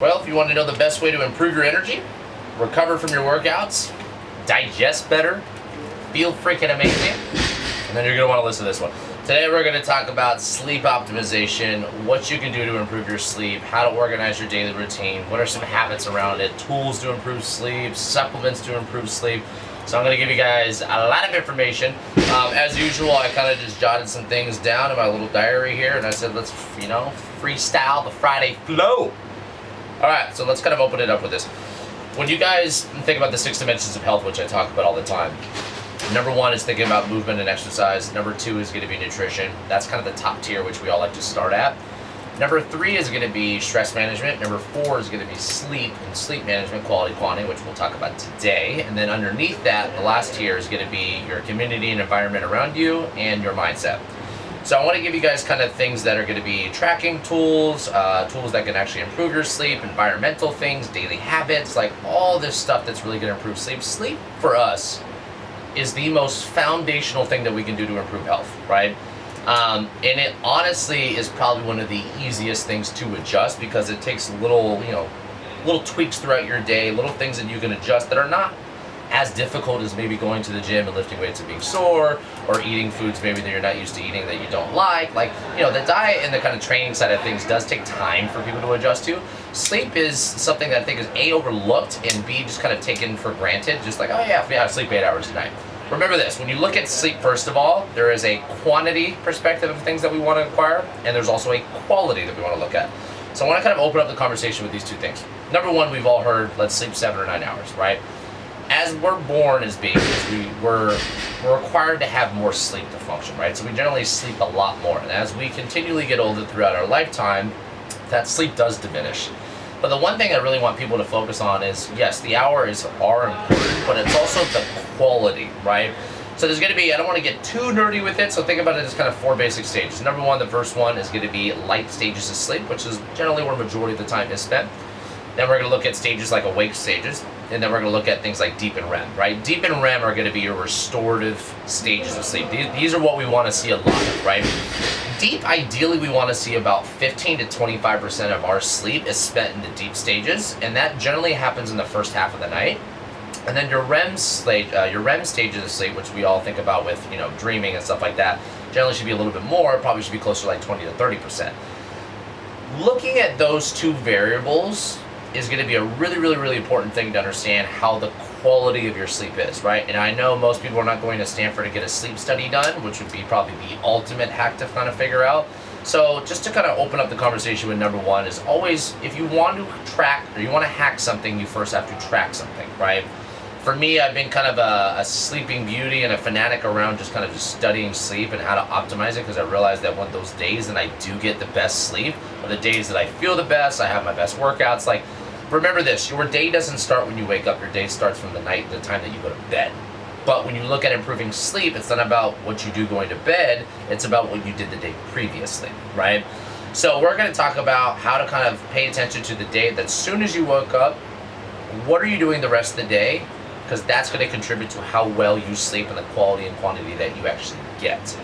Well, if you want to know the best way to improve your energy, recover from your workouts, digest better, feel freaking amazing, and then you're going to want to listen to this one. Today we're going to talk about sleep optimization, what you can do to improve your sleep, how to organize your daily routine, what are some habits around it, tools to improve sleep, supplements to improve sleep. So I'm going to give you guys a lot of information. As usual, I kind of just jotted some things down in my little diary here, and I said let's, freestyle the Friday flow. Alright, so let's kind of open it up with this. When you guys think about the 6 dimensions of health, which I talk about all the time, number 1 is thinking about movement and exercise. Number 2 is going to be nutrition. That's kind of the top tier, which we all like to start at. Number 3 is going to be stress management. Number 4 is going to be sleep and sleep management, quality, quantity, which we'll talk about today. And then underneath that, the last tier is going to be your community and environment around you and your mindset. So I want to give you guys kind of things that are going to be tracking tools, tools that can actually improve your sleep, environmental things, daily habits, like all this stuff that's really going to improve sleep. Sleep for us is the most foundational thing that we can do to improve health, right? And it honestly is probably one of the easiest things to adjust because it takes little tweaks throughout your day, little things that you can adjust that are not as difficult as maybe going to the gym and lifting weights and being sore, or eating foods maybe that you're not used to eating that you don't like. Like, the diet and the kind of training side of things does take time for people to adjust to. Sleep is something that I think is A, overlooked, and B, just kind of taken for granted. Just like, oh yeah, I sleep 8 hours a night. Remember this, when you look at sleep, first of all, there is a quantity perspective of things that we want to acquire, and there's also a quality that we want to look at. So I want to kind of open up the conversation with these two things. Number 1, we've all heard, let's sleep 7 or 9 hours, right? As we're born as babies, we're required to have more sleep to function, right? So we generally sleep a lot more. And as we continually get older throughout our lifetime, that sleep does diminish. But the one thing I really want people to focus on is, yes, the hours are important, but it's also the quality, right? So there's going to be, I don't want to get too nerdy with it, so think about it as kind of 4 basic stages. Number 1, the first one is going to be light stages of sleep, which is generally where majority of the time is spent. Then we're going to look at stages like awake stages, and then we're going to look at things like deep and REM, right? Deep and REM are going to be your restorative stages of sleep. These are what we want to see a lot of, right? Deep, ideally, we want to see about 15 to 25% of our sleep is spent in the deep stages, and that generally happens in the first half of the night. And then your REM stages of sleep, which we all think about with, dreaming and stuff like that, generally should be a little bit more. Probably should be closer to like 20 to 30%. Looking at those two variables is going to be a really, really, really important thing to understand how the quality of your sleep is, right? And I know most people are not going to Stanford to get a sleep study done, which would be probably the ultimate hack to kind of figure out. So just to kind of open up the conversation with number 1 is always, if you want to track or you want to hack something, you first have to track something, right? For me, I've been kind of a sleeping beauty and a fanatic around just kind of just studying sleep and how to optimize it, because I realized that one of those days that I do get the best sleep are the days that I feel the best, I have my best workouts. Like, remember this, your day doesn't start when you wake up, your day starts from the time that you go to bed. But when you look at improving sleep, it's not about what you do going to bed, it's about what you did the day previously, right? So we're going to talk about how to kind of pay attention to the day that as soon as you woke up, what are you doing the rest of the day? Because that's going to contribute to how well you sleep and the quality and quantity that you actually get.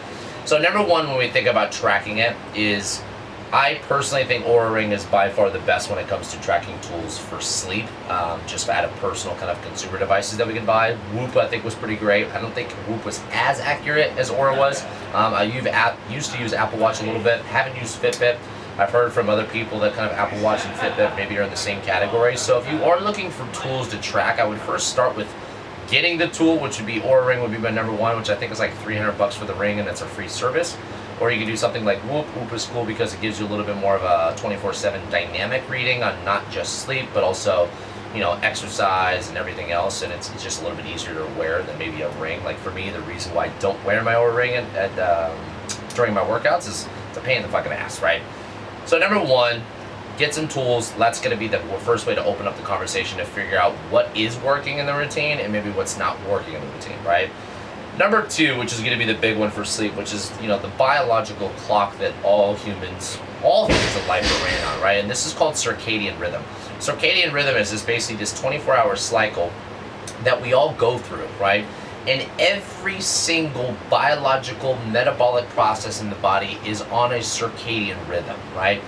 So number 1, when we think about tracking it, is I personally think Oura Ring is by far the best when it comes to tracking tools for sleep, just out of personal kind of consumer devices that we can buy. Whoop, I think, was pretty great. I don't think Whoop was as accurate as Oura was. I used to use Apple Watch a little bit, haven't used Fitbit. I've heard from other people that kind of Apple Watch and Fitbit maybe are in the same category. So if you are looking for tools to track, I would first start with getting the tool, which would be Oura Ring would be my number 1, which I think is like $300 for the ring, and it's a free service. Or you can do something like Whoop. Whoop is cool because it gives you a little bit more of a 24/7 dynamic reading on not just sleep, but also, exercise and everything else. And it's just a little bit easier to wear than maybe a ring. Like for me, the reason why I don't wear my Oura Ring during my workouts is it's a pain in the fucking ass, right? So number 1, get some tools. That's going to be the first way to open up the conversation to figure out what is working in the routine and maybe what's not working in the routine, right? Number 2, which is going to be the big one for sleep, which is, the biological clock that all things in life are ran on, right? And this is called circadian rhythm. Circadian rhythm is basically this 24-hour cycle that we all go through, right? And every single biological metabolic process in the body is on a circadian rhythm, right?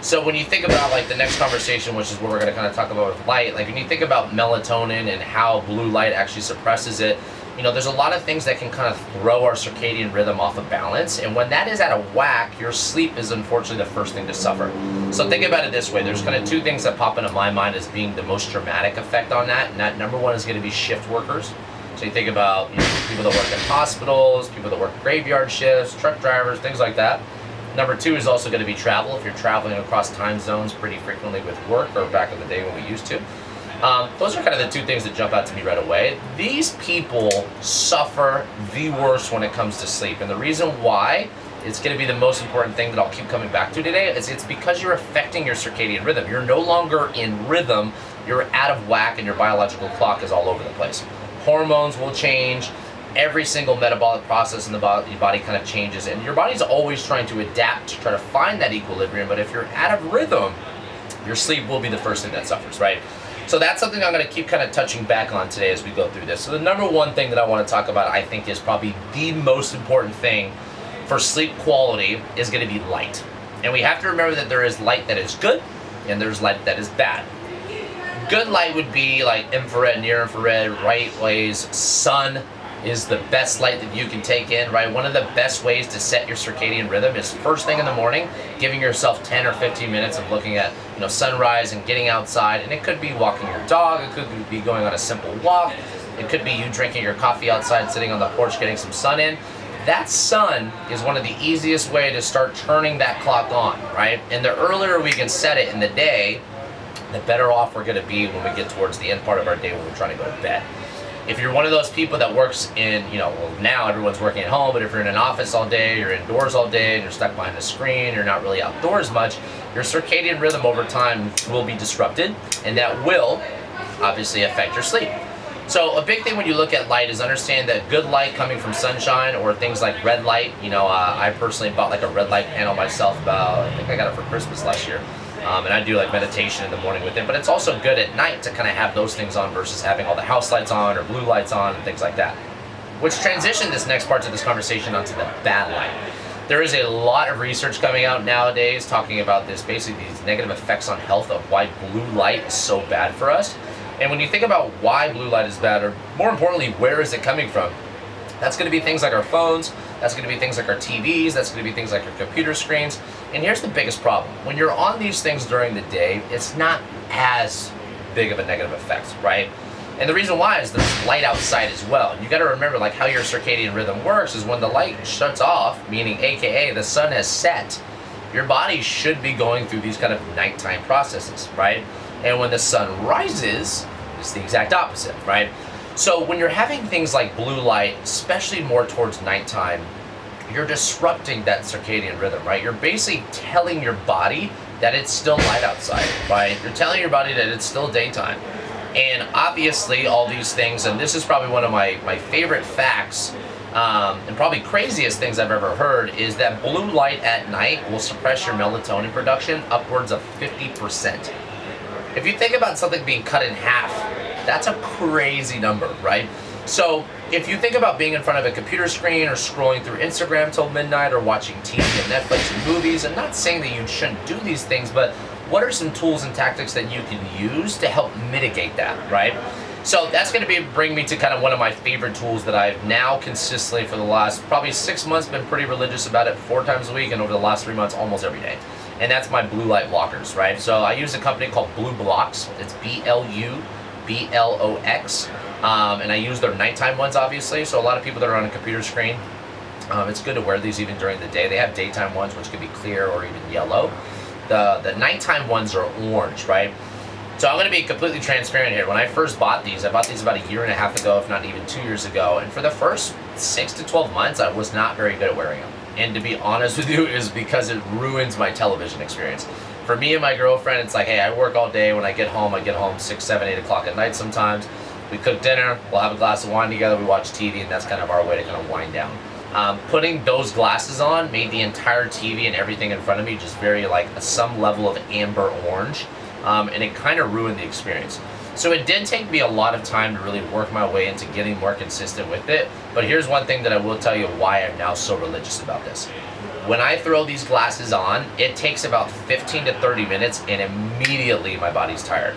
So when you think about like the next conversation, which is what we're going to kind of talk about with light, like when you think about melatonin and how blue light actually suppresses it, you know, there's a lot of things that can kind of throw our circadian rhythm off of balance. And when that is out of whack, your sleep is unfortunately the first thing to suffer. So think about it this way. There's kind of two things that pop into my mind as being the most dramatic effect on that. And that number one is going to be shift workers. So you think about, you know, people that work in hospitals, people that work graveyard shifts, truck drivers, things like that. Number two is also going to be travel. If you're traveling across time zones pretty frequently with work, or back in the day when we used to. Those are kind of the two things that jump out to me right away. These people suffer the worst when it comes to sleep. And the reason why it's going to be the most important thing that I'll keep coming back to today is it's because you're affecting your circadian rhythm. You're no longer in rhythm. You're out of whack and your biological clock is all over the place. Hormones will change. Every single metabolic process in the body kind of changes. And your body's always trying to adapt to try to find that equilibrium. But if you're out of rhythm, your sleep will be the first thing that suffers, right? So that's something I'm going to keep kind of touching back on today as we go through this. So the number one thing that I want to talk about, I think, is probably the most important thing for sleep quality is going to be light. And we have to remember that there is light that is good and there's light that is bad. Good light would be like infrared, near infrared, right waves, sun is the best light that you can take in, right? One of the best ways to set your circadian rhythm is first thing in the morning, giving yourself 10 or 15 minutes of looking at, you know, sunrise and getting outside. And it could be walking your dog, it could be going on a simple walk, it could be you drinking your coffee outside, sitting on the porch, getting some sun in. That sun is one of the easiest way to start turning that clock on, right? And the earlier we can set it in the day, the better off we're gonna be when we get towards the end part of our day when we're trying to go to bed. If you're one of those people that works in, you know, well, now everyone's working at home, but if you're in an office all day, you're indoors all day, and you're stuck behind a screen, you're not really outdoors much, your circadian rhythm over time will be disrupted, and that will obviously affect your sleep. So a big thing when you look at light is understand that good light coming from sunshine or things like red light, you know, I personally bought like a red light panel myself about, I think I got it for Christmas last year. And I do like meditation in the morning with it, but it's also good at night to kind of have those things on versus having all the house lights on or blue lights on and things like that. Which transitioned this next part of this conversation onto the bad light. There is a lot of research coming out nowadays talking about this, basically these negative effects on health of why blue light is so bad for us. And when you think about why blue light is bad, or more importantly, where is it coming from? That's going to be things like our phones, that's going to be things like our TVs, that's going to be things like our computer screens. And here's the biggest problem. When you're on these things during the day, it's not as big of a negative effect, right? And the reason why is there's light outside as well. You got to remember like how your circadian rhythm works is when the light shuts off, meaning AKA the sun has set, your body should be going through these kind of nighttime processes, right? And when the sun rises, it's the exact opposite, right? So when you're having things like blue light, especially more towards nighttime, you're disrupting that circadian rhythm, right? You're basically telling your body that it's still light outside, right? You're telling your body that it's still daytime. And obviously all these things, and this is probably one of my favorite facts, and probably craziest things I've ever heard, is that blue light at night will suppress your melatonin production upwards of 50%. If you think about something being cut in half, that's a crazy number, right? So if you think about being in front of a computer screen or scrolling through Instagram till midnight or watching TV and Netflix and movies, I'm not saying that you shouldn't do these things, but what are some tools and tactics that you can use to help mitigate that, right? So that's going to bring me to kind of one of my favorite tools that I've now consistently for the last probably 6 months been pretty religious about it 4 times a week, and over the last 3 months almost every day. And that's my blue light blockers, right? So I use a company called Blue Blocks. It's BLUBLOX. And I use their nighttime ones, obviously. So a lot of people that are on a computer screen, it's good to wear these even during the day. They have daytime ones, which could be clear or even yellow. The nighttime ones are orange, right? So I'm going to be completely transparent here. When I first bought these, I bought these about 1.5 years ago, if not even 2 years ago. And for the first 6 to 12 months, I was not very good at wearing them. And to be honest with you, is because it ruins my television experience. For me and my girlfriend, it's like, hey, I work all day. When I get home 6, 7, 8 o'clock at night sometimes. We cook dinner, we'll have a glass of wine together, we watch TV, and that's kind of our way to kind of wind down. Putting those glasses on made the entire TV and everything in front of me just very like some level of amber orange, and it kind of ruined the experience. So it did take me a lot of time to really work my way into getting more consistent with it, but here's one thing that I will tell you why I'm now so religious about this. When I throw these glasses on, it takes about 15 to 30 minutes, and immediately my body's tired.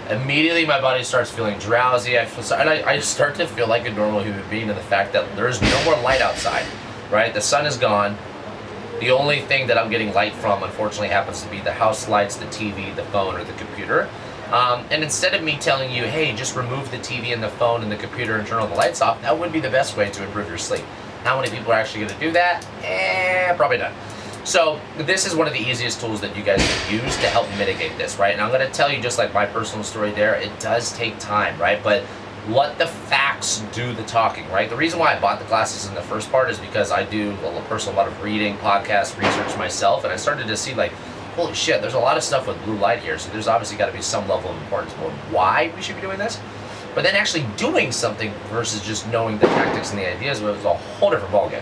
Immediately my body starts feeling drowsy. I start to feel like a normal human being, and the fact that there's no more light outside, right? The sun is gone. The only thing that I'm getting light from, unfortunately, happens to be the house lights, the TV, the phone, or the computer. And instead of me telling you, hey, just remove the TV and the phone and the computer and turn all the lights off, that would be the best way to improve your sleep. How many people are actually going to do that? Probably not. So this is one of the easiest tools that you guys can use to help mitigate this, right? And I'm going to tell you, just like my personal story there, it does take time, right? But let the facts do the talking, right? The reason why I bought the glasses in the first part is because I do a lot of reading, podcasts, research myself, and I started to see, like, holy shit, there's a lot of stuff with blue light here, so there's obviously got to be some level of importance for why we should be doing this. But then actually doing something versus just knowing the tactics and the ideas was a whole different ballgame.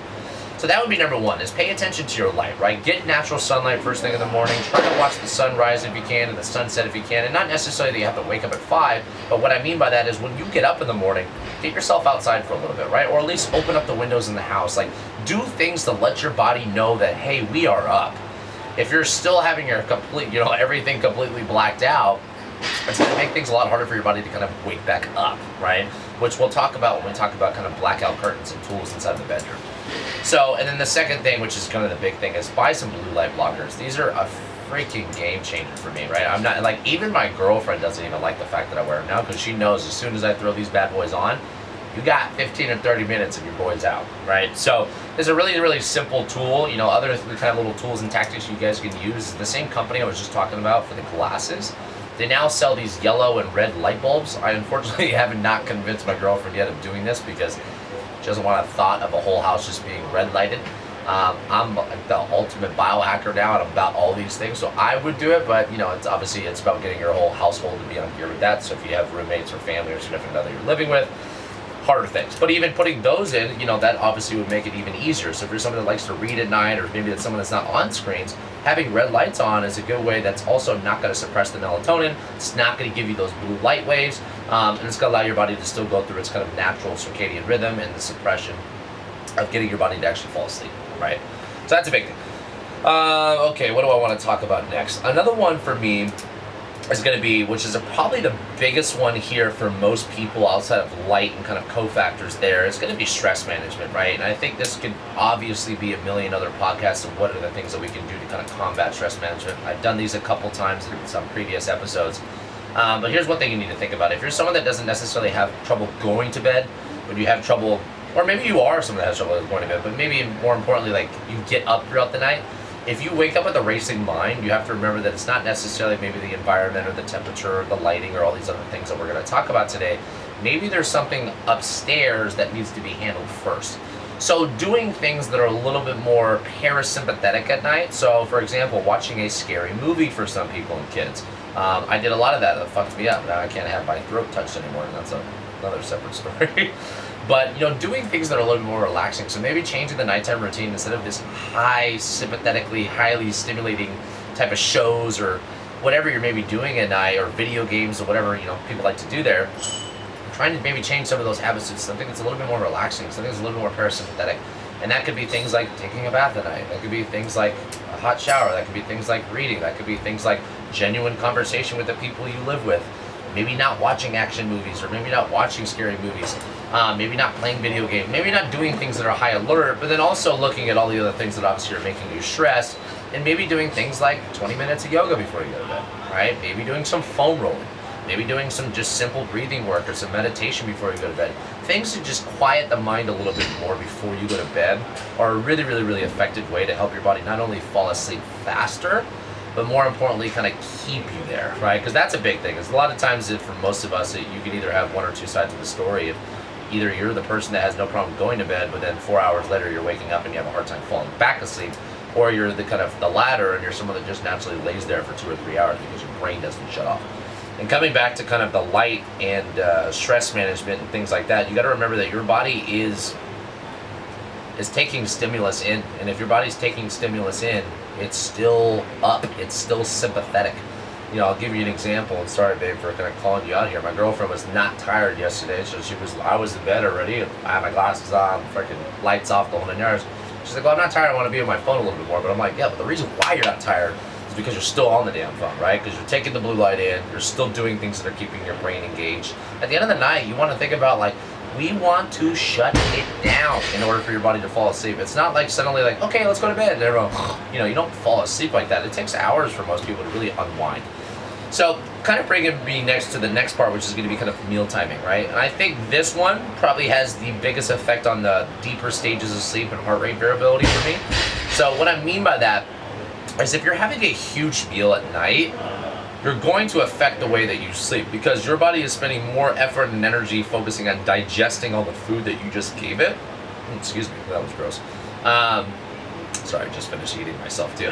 So that would be number one, is pay attention to your light, right? Get natural sunlight first thing in the morning. Try to watch the sunrise if you can and the sunset if you can. And not necessarily that you have to wake up at 5, but what I mean by that is when you get up in the morning, get yourself outside for a little bit, right? Or at least open up the windows in the house. Like, do things to let your body know that, hey, we are up. If you're still having your everything completely blacked out, it's going to make things a lot harder for your body to kind of wake back up, right? Which we'll talk about when we talk about kind of blackout curtains and tools inside the bedroom. So, and then the second thing, which is kind of the big thing, is buy some blue light blockers. These are a freaking game changer for me, right? I'm not, like, even my girlfriend doesn't even like the fact that I wear them now, because she knows as soon as I throw these bad boys on, you got 15 or 30 minutes and your boy's out, right? So it's a really, really simple tool. You know, other kind of little tools and tactics you guys can use. The same company I was just talking about for the glasses, they now sell these yellow and red light bulbs. I unfortunately have not convinced my girlfriend yet of doing this because she doesn't want a thought of a whole house just being red lighted. I'm the ultimate biohacker now, and I'm about all these things, so I would do it, but you know, it's about getting your whole household to be on gear with that. So if you have roommates or family or significant other you're living with, harder things. But even putting those in, you know, that obviously would make it even easier. So if you're someone that likes to read at night, or maybe it's someone that's not on screens, having red lights on is a good way. That's also not going to suppress the melatonin. It's not going to give you those blue light waves, and it's going to allow your body to still go through its kind of natural circadian rhythm and the suppression of getting your body to actually fall asleep, right? So that's a big thing. Okay, what do I want to talk about next? Another one for me is going to be, which is probably the biggest one here for most people outside of light and kind of cofactors there, is going to be stress management, right? And I think this could obviously be a million other podcasts of what are the things that we can do to kind of combat stress management. I've done these a couple times in some previous episodes. But here's one thing you need to think about. If you're someone that doesn't necessarily have trouble going to bed, but you have trouble, or maybe you are someone that has trouble going to bed, but maybe more importantly, like, you get up throughout the night, if you wake up with a racing mind, you have to remember that it's not necessarily maybe the environment or the temperature or the lighting or all these other things that we're going to talk about today. Maybe there's something upstairs that needs to be handled first. So doing things that are a little bit more parasympathetic at night. So for example, watching a scary movie for some people and kids. I did a lot of that. That fucked me up. Now I can't have my throat touched anymore, and that's another separate story. But, you know, doing things that are a little bit more relaxing. So maybe changing the nighttime routine instead of this sympathetically, highly stimulating type of shows or whatever you're maybe doing at night, or video games or whatever, you know, people like to do there. Trying to maybe change some of those habits to something that's a little bit more relaxing, something that's a little bit more parasympathetic. And that could be things like taking a bath at night. That could be things like a hot shower. That could be things like reading. That could be things like genuine conversation with the people you live with. Maybe not watching action movies, or maybe not watching scary movies. Maybe not playing video games. Maybe not doing things that are high alert, but then also looking at all the other things that obviously are making you stressed. And maybe doing things like 20 minutes of yoga before you go to bed, right? Maybe doing some foam rolling. Maybe doing some just simple breathing work or some meditation before you go to bed. Things to just quiet the mind a little bit more before you go to bed are a really, really, really effective way to help your body not only fall asleep faster, but more importantly, kind of keep you there, right? Because that's a big thing. Because a lot of times, for most of us, you can either have one or two sides of the story. If either you're the person that has no problem going to bed, but then 4 hours later you're waking up and you have a hard time falling back asleep, or you're the kind of the latter and you're someone that just naturally lays there for 2 or 3 hours because your brain doesn't shut off. And coming back to kind of the light and stress management and things like that, you got to remember that your body is taking stimulus in, and if your body's taking stimulus in, it's still up, it's still sympathetic. You know, I'll give you an example, and sorry babe for kind of calling you out here. My girlfriend was not tired yesterday, so I was in bed already, I had my glasses on, freaking lights off, the whole 9 yards. She's like, well, I'm not tired. I want to be on my phone a little bit more. But I'm like, yeah, but the reason why you're not tired is because you're still on the damn phone, right? Because you're taking the blue light in. You're still doing things that are keeping your brain engaged. At the end of the night, you want to think about, like, we want to shut it down in order for your body to fall asleep. It's not like suddenly like, okay, let's go to bed. And everyone, you don't fall asleep like that. It takes hours for most people to really unwind. So kind of bringing me next to the next part, which is going to be kind of meal timing, right? And I think this one probably has the biggest effect on the deeper stages of sleep and heart rate variability for me. So what I mean by that is if you're having a huge meal at night, you're going to affect the way that you sleep because your body is spending more effort and energy focusing on digesting all the food that you just gave it. Excuse me, that was gross. Sorry, I just finished eating myself too.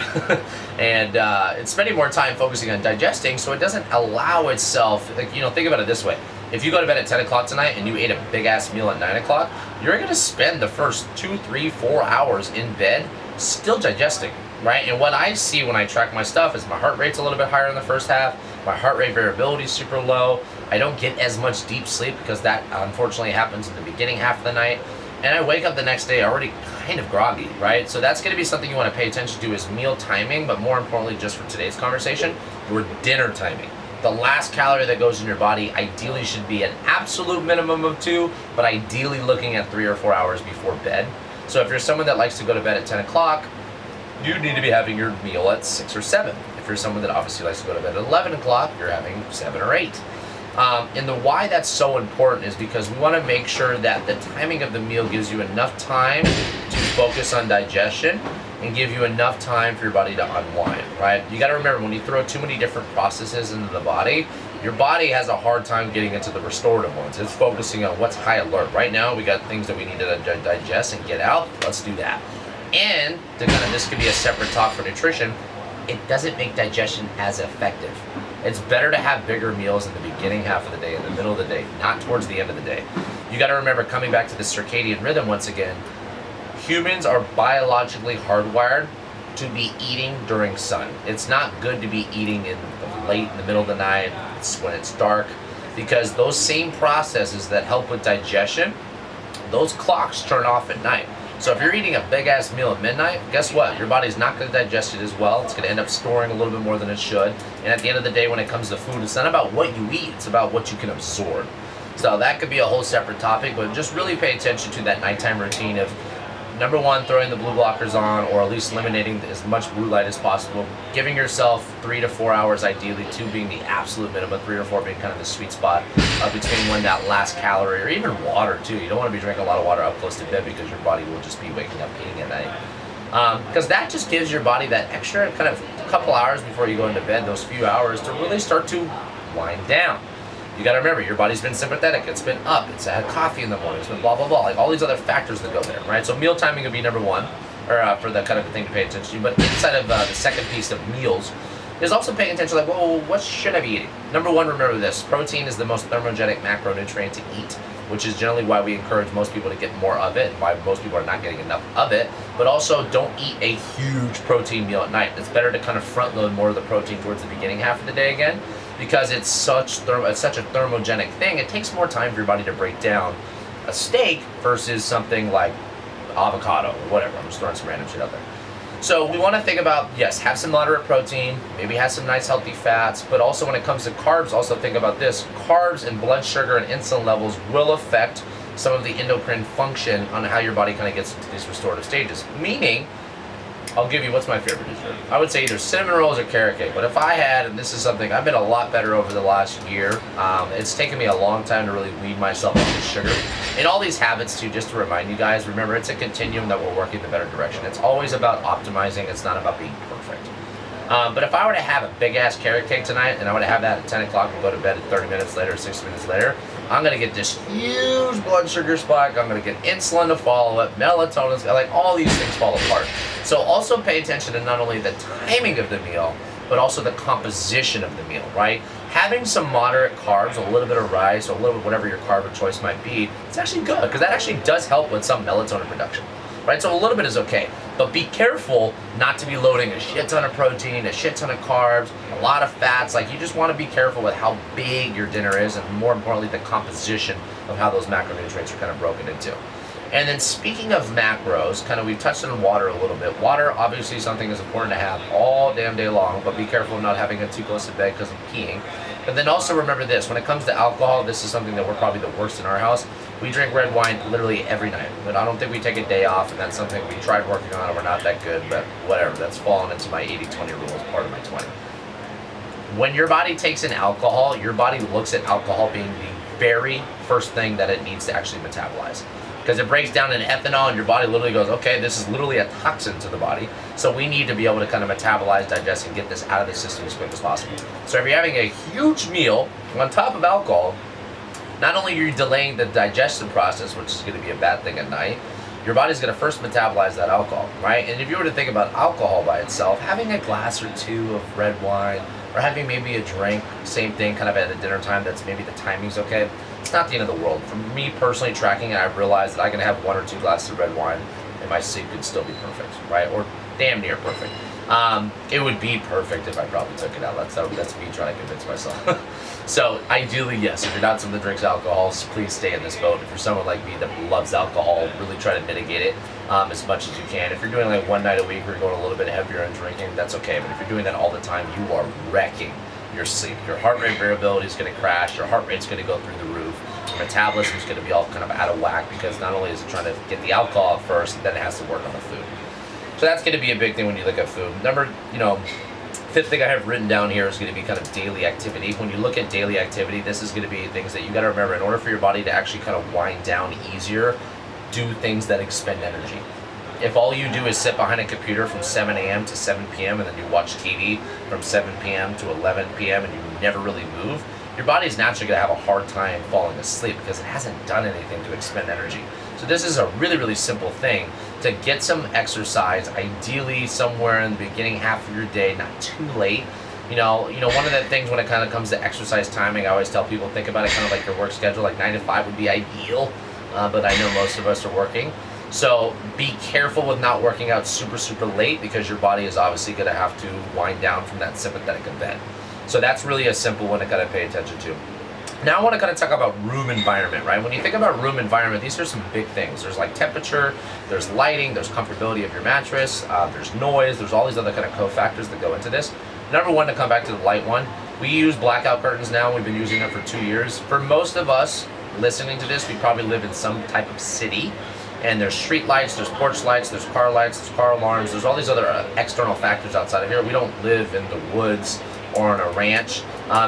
And it's spending more time focusing on digesting, so it doesn't allow itself, like, think about it this way. If you go to bed at 10 o'clock tonight and you ate a big ass meal at 9 o'clock, you're gonna spend the first 2, 3, 4 hours in bed still digesting. Right, and what I see when I track my stuff is my heart rate's a little bit higher in the first half. My heart rate variability is super low. I don't get as much deep sleep because that unfortunately happens in the beginning half of the night. And I wake up the next day already kind of groggy, right? So that's going to be something you want to pay attention to is meal timing, but more importantly, just for today's conversation, your dinner timing. The last calorie that goes in your body ideally should be an absolute minimum of 2, but ideally looking at 3 or 4 hours before bed. So if you're someone that likes to go to bed at 10 o'clock, you need to be having your meal at 6 or 7. If you're someone that obviously likes to go to bed at 11 o'clock, you're having 7 or 8. And the why that's so important is because we want to make sure that the timing of the meal gives you enough time to focus on digestion and give you enough time for your body to unwind, right? You got to remember, when you throw too many different processes into the body, your body has a hard time getting into the restorative ones. It's focusing on what's high alert. Right now, we got things that we need to digest and get out. Let's do that. And this could be a separate talk for nutrition, it doesn't make digestion as effective. It's better to have bigger meals in the beginning half of the day, in the middle of the day, not towards the end of the day. You got to remember, coming back to the circadian rhythm once again, humans are biologically hardwired to be eating during sun. It's not good to be eating in the middle of the night, when it's dark, because those same processes that help with digestion, those clocks turn off at night. So if you're eating a big ass meal at midnight, guess what? Your body's not going to digest it as well. It's going to end up storing a little bit more than it should. And at the end of the day, when it comes to food, it's not about what you eat, it's about what you can absorb. So that could be a whole separate topic, but just really pay attention to that nighttime routine of, number one, throwing the blue blockers on, or at least eliminating as much blue light as possible. Giving yourself 3 to 4 hours, ideally, 2 being the absolute minimum, 3 or 4 being kind of the sweet spot between when that last calorie, or even water too. You don't want to be drinking a lot of water up close to bed because your body will just be waking up peeing at night. Because that just gives your body that extra kind of couple hours before you go into bed, those few hours, to really start to wind down. You gotta remember, your body's been sympathetic, it's been up, it's had coffee in the morning, it's been blah, blah, blah, like all these other factors that go there, right? So meal timing would be number one, or for the kind of thing to pay attention to. But inside of the second piece of meals is also paying attention, like, well, what should I be eating? Number one, remember this, protein is the most thermogenic macronutrient to eat, which is generally why we encourage most people to get more of it, and why most people are not getting enough of it. But also, don't eat a huge protein meal at night. It's better to kind of front load more of the protein towards the beginning half of the day again, because it's such a thermogenic thing. It takes more time for your body to break down a steak versus something like avocado or whatever. I'm just throwing some random shit out there. So we want to think about, yes, have some moderate protein, maybe have some nice healthy fats, but also when it comes to carbs, also think about this. Carbs and blood sugar and insulin levels will affect some of the endocrine function on how your body kind of gets into these restorative stages. Meaning, I'll give you, what's my favorite dessert? I would say either cinnamon rolls or carrot cake. But if I had, and this is something, I've been a lot better over the last year. It's taken me a long time to really weed myself off the sugar. And all these habits too, just to remind you guys, remember, it's a continuum that we're working in the better direction. It's always about optimizing. It's not about being perfect. But if I were to have a big ass carrot cake tonight, and I were to have that at 10 o'clock and go to bed at 30 minutes later, 60 minutes later, I'm going to get this huge blood sugar spike. I'm going to get insulin to follow it, melatonin, like all these things fall apart. So also pay attention to not only the timing of the meal, but also the composition of the meal, right? Having some moderate carbs, a little bit of rice, or a little bit whatever your carb of choice might be, it's actually good, because that actually does help with some melatonin production, right? So a little bit is okay, but be careful not to be loading a shit ton of protein, a shit ton of carbs, a lot of fats. Like, you just want to be careful with how big your dinner is, and more importantly, the composition of how those macronutrients are kind of broken into. And then speaking of macros, kind of we've touched on water a little bit. Water, obviously something is important to have all damn day long, but be careful of not having it too close to bed because of peeing. But then also remember this, when it comes to alcohol, this is something that we're probably the worst in our house. We drink red wine literally every night, but I don't think we take a day off, and that's something we tried working on and we're not that good, but whatever, that's fallen into my 80-20 rule as part of my 20. When your body takes in alcohol, your body looks at alcohol being the very first thing that it needs to actually metabolize. Because it breaks down into ethanol and your body literally goes, okay, this is literally a toxin to the body. So we need to be able to kind of metabolize, digest, and get this out of the system as quick as possible. So if you're having a huge meal on top of alcohol, not only are you delaying the digestion process, which is going to be a bad thing at night, your body's going to first metabolize that alcohol, right? And if you were to think about alcohol by itself, having a glass or two of red wine, or having maybe a drink, same thing, kind of at a dinner time, that's maybe the timing's okay, it's not the end of the world. For me personally, tracking it, I've realized that I can have 1 or 2 glasses of red wine and my sleep could still be perfect, right? Or damn near perfect. It would be perfect if I probably took it out. That's me trying to convince myself. So ideally, yes, if you're not someone that drinks alcohol, please stay in this boat. If you're someone like me that loves alcohol, really try to mitigate it as much as you can. If you're doing like 1 night a week or you're going a little bit heavier in drinking, that's okay. But if you're doing that all the time, you are wrecking your sleep. Your heart rate variability is going to crash. Your heart rate's going to go through the roof. Your metabolism is going to be all kind of out of whack because not only is it trying to get the alcohol first, then it has to work on the food. So that's going to be a big thing when you look at food. Number, fifth thing I have written down here is going to be kind of daily activity. When you look at daily activity, this is going to be things that you got to remember in order for your body to actually kind of wind down easier, do things that expend energy. If all you do is sit behind a computer from 7 a.m. to 7 p.m. and then you watch TV from 7 p.m. to 11 p.m. and you never really move, your body's naturally going to have a hard time falling asleep because it hasn't done anything to expend energy. So this is a really, really simple thing to get some exercise, ideally somewhere in the beginning half of your day, not too late. One of the things when it kind of comes to exercise timing, I always tell people, think about it kind of like your work schedule, like 9 to 5 would be ideal, but I know most of us are working. So be careful with not working out super, super late because your body is obviously going to have to wind down from that sympathetic event. So that's really a simple one to kind of pay attention to. Now I want to kind of talk about room environment, right? When you think about room environment, these are some big things. There's like temperature, there's lighting, there's comfortability of your mattress, there's noise, there's all these other kind of cofactors that go into this. Number one, to come back to the light one, we use blackout curtains now. We've been using them for 2 years. For most of us listening to this, we probably live in some type of city. And there's street lights, there's porch lights, there's car alarms, there's all these other external factors outside of here. We don't live in the woods or on a ranch.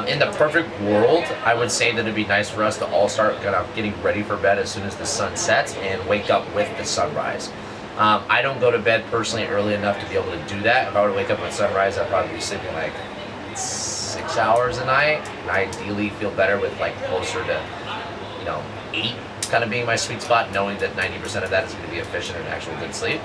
In the perfect world, I would say that it'd be nice for us to all start kind of getting ready for bed as soon as the sun sets and wake up with the sunrise. I don't go to bed personally early enough to be able to do that. If I were to wake up with sunrise, I'd probably be sleeping like 6 hours a night. And I ideally feel better with like closer to, 8 kind of being my sweet spot, knowing that 90% of that is going to be efficient and actual good sleep.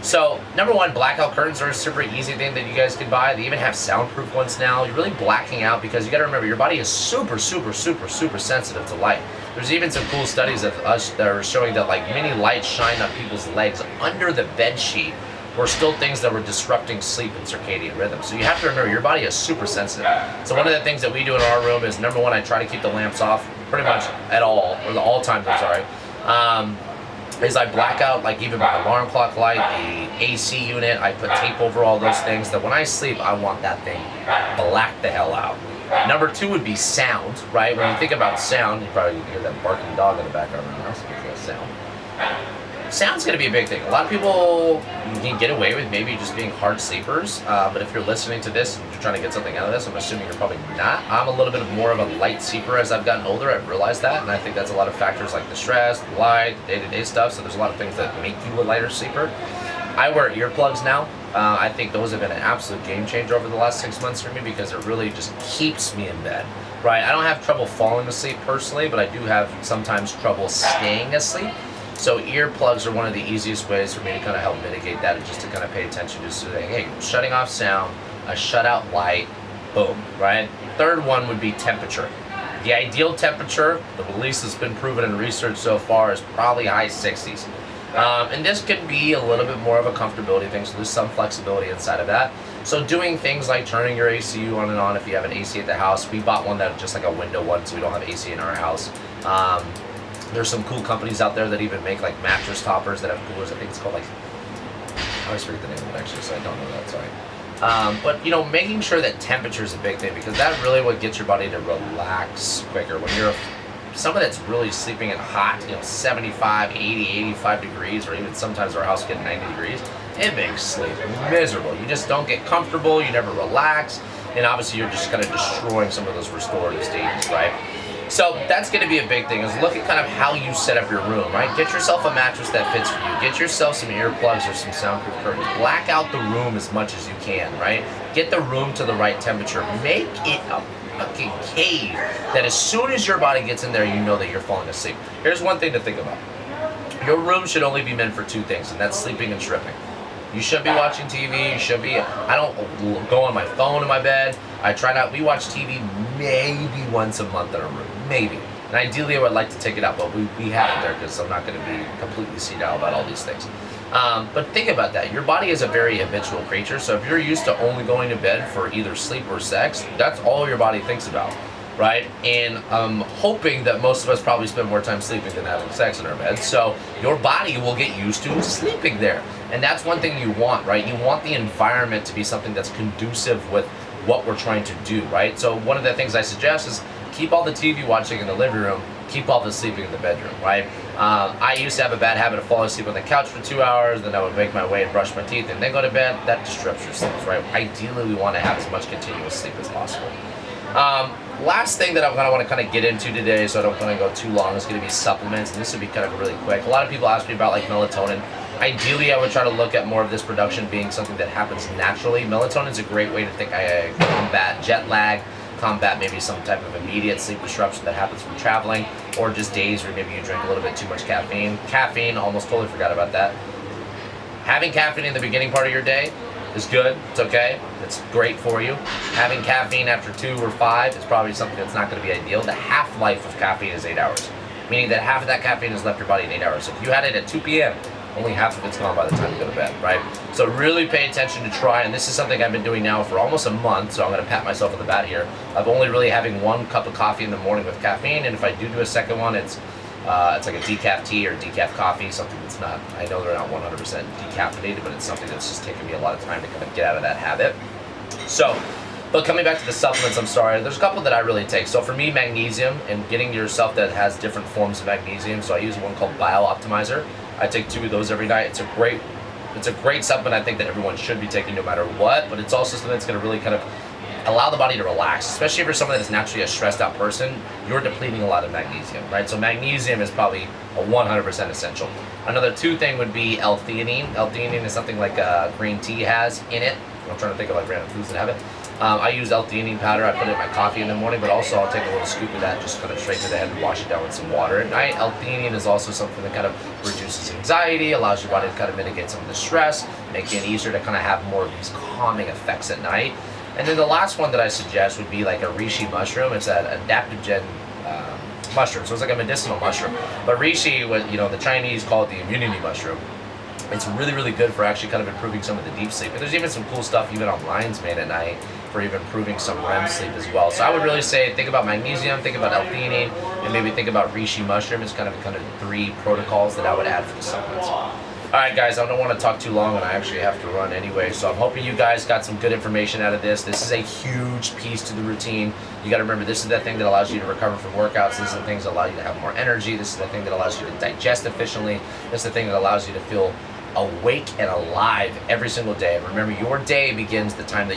So, number one, blackout curtains are a super easy thing that you guys can buy. They even have soundproof ones now. You're really blacking out because you got to remember your body is super, super, super, super sensitive to light. There's even some cool studies that are showing that like many lights shine on people's legs under the bed sheet were still things that were disrupting sleep and circadian rhythm. So you have to remember your body is super sensitive. So one of the things that we do in our room is, number one, I try to keep the lamps off pretty much at all, or all times, I'm sorry. Is I black out like even my alarm clock light, the AC unit, I put tape over all those things that when I sleep, I want that thing black the hell out. Number two would be sound, right? When you think about sound, you probably hear that barking dog in the background right now, speaking of sound. Sound's going to be a big thing. A lot of people can get away with maybe just being hard sleepers, but if you're listening to this and you're trying to get something out of this, I'm assuming you're probably not. I'm a little bit more of a light sleeper as I've gotten older. I've realized that, and I think that's a lot of factors like the stress, the light, the day-to-day stuff, so there's a lot of things that make you a lighter sleeper. I wear earplugs now. I think those have been an absolute game changer over the last 6 months for me because it really just keeps me in bed, right? I don't have trouble falling asleep personally, but I do have sometimes trouble staying asleep. So earplugs are one of the easiest ways for me to kind of help mitigate that, and just to kind of pay attention to saying, hey, shutting off sound, a shutout light, boom, right? Third one would be temperature. The ideal temperature, the least that's been proven in research so far, is probably high 60s. And this can be a little bit more of a comfortability thing, so there's some flexibility inside of that. So doing things like turning your AC on and on if you have an AC at the house. We bought one that just like a window one, so we don't have AC in our house. There's some cool companies out there that even make like mattress toppers that have coolers. I think it's called like, I always forget the name of it actually, so I don't know that, sorry. But you know, making sure that temperature is a big thing, because that really what gets your body to relax quicker. When you're someone that's really sleeping in hot, you know, 75, 80, 85 degrees, or even sometimes our house get 90 degrees, it makes sleep miserable. You just don't get comfortable, you never relax, and obviously you're just kind of destroying some of those restorative stages, right? So that's going to be a big thing, is look at kind of how you set up your room, right? Get yourself a mattress that fits for you. Get yourself some earplugs or some soundproof curtains. Black out the room as much as you can, right? Get the room to the right temperature. Make it a fucking cave that as soon as your body gets in there, you know that you're falling asleep. Here's one thing to think about. Your room should only be meant for two things, and that's sleeping and stripping. You shouldn't be watching TV. You should be. I don't go on my phone in my bed. I try not. We watch TV maybe once a month in our room, maybe. And ideally, I would like to take it out, but we have it there because I'm not going to be completely senile about all these things. But think about that. Your body is a very habitual creature, so if you're used to only going to bed for either sleep or sex, that's all your body thinks about, right? And I'm hoping that most of us probably spend more time sleeping than having sex in our bed, so your body will get used to sleeping there. And that's one thing you want, right? You want the environment to be something that's conducive with what we're trying to do, right? So one of the things I suggest is keep all the TV watching in the living room, keep all the sleeping in the bedroom, right? I used to have a bad habit of falling asleep on the couch for 2 hours, then I would make my way and brush my teeth and then go to bed. That disrupts your sleep, right? Ideally, we want to have as much continuous sleep as possible. Last thing that I'm going to want to kind of get into today, so I don't want to go too long, is going to be supplements, and this will be kind of really quick. A lot of people ask me about like melatonin. Ideally, I would try to look at more of this production being something that happens naturally. Melatonin is a great way to combat jet lag, combat maybe some type of immediate sleep disruption that happens from traveling, or just days where maybe you drink a little bit too much caffeine. Caffeine, almost totally forgot about that. Having caffeine in the beginning part of your day is good. It's okay. It's great for you. Having caffeine after 2 or 5 is probably something that's not going to be ideal. The half-life of caffeine is 8 hours, meaning that half of that caffeine has left your body in 8 hours. So if you had it at 2 p.m., only half of it's gone by the time you go to bed, right? So really pay attention to try, and this is something I've been doing now for almost a month, so I'm going to pat myself on the back here. I've only really having 1 cup of coffee in the morning with caffeine, and if I do a second one, it's like a decaf tea or decaf coffee, something that's not, I know they're not 100% decaffeinated, but it's something that's just taken me a lot of time to kind of get out of that habit. So, but coming back to the supplements, I'm sorry, there's a couple that I really take. So for me, magnesium, and getting yourself that has different forms of magnesium, so I use one called Bio-Optimizer. I take 2 of those every night. It's a great supplement I think that everyone should be taking no matter what, but it's also something that's going to really kind of allow the body to relax, especially if you're someone that is naturally a stressed out person. You're depleting a lot of magnesium, right? So magnesium is probably a 100% essential. Another 2 thing would be L-theanine. L-theanine is something like green tea has in it. I'm trying to think of like random foods that have it. I use L-theanine powder. I put it in my coffee in the morning, but also I'll take a little scoop of that, just kind of straight to the head and wash it down with some water at night. L-theanine is also something that kind of reduces anxiety, allows your body to kind of mitigate some of the stress, making it easier to kind of have more of these calming effects at night. And then the last one that I suggest would be like a Rishi mushroom. It's an adaptogen mushroom, so it's like a medicinal mushroom. But Rishi, the Chinese call it the immunity mushroom. It's really, really good for actually kind of improving some of the deep sleep. And there's even some cool stuff even on Lion's Mane at night for even improving some REM sleep as well. So I would really say think about magnesium, think about L-theanine, and maybe think about Rishi mushroom. It's kind of 3 protocols that I would add for the supplements. Alright guys, I don't want to talk too long and I actually have to run anyway, so I'm hoping you guys got some good information out of this. This is a huge piece to the routine. You got to remember, this is the thing that allows you to recover from workouts. This is the things that allow you to have more energy. This is the thing that allows you to digest efficiently. This is the thing that allows you to feel awake and alive every single day. And remember, your day begins the time that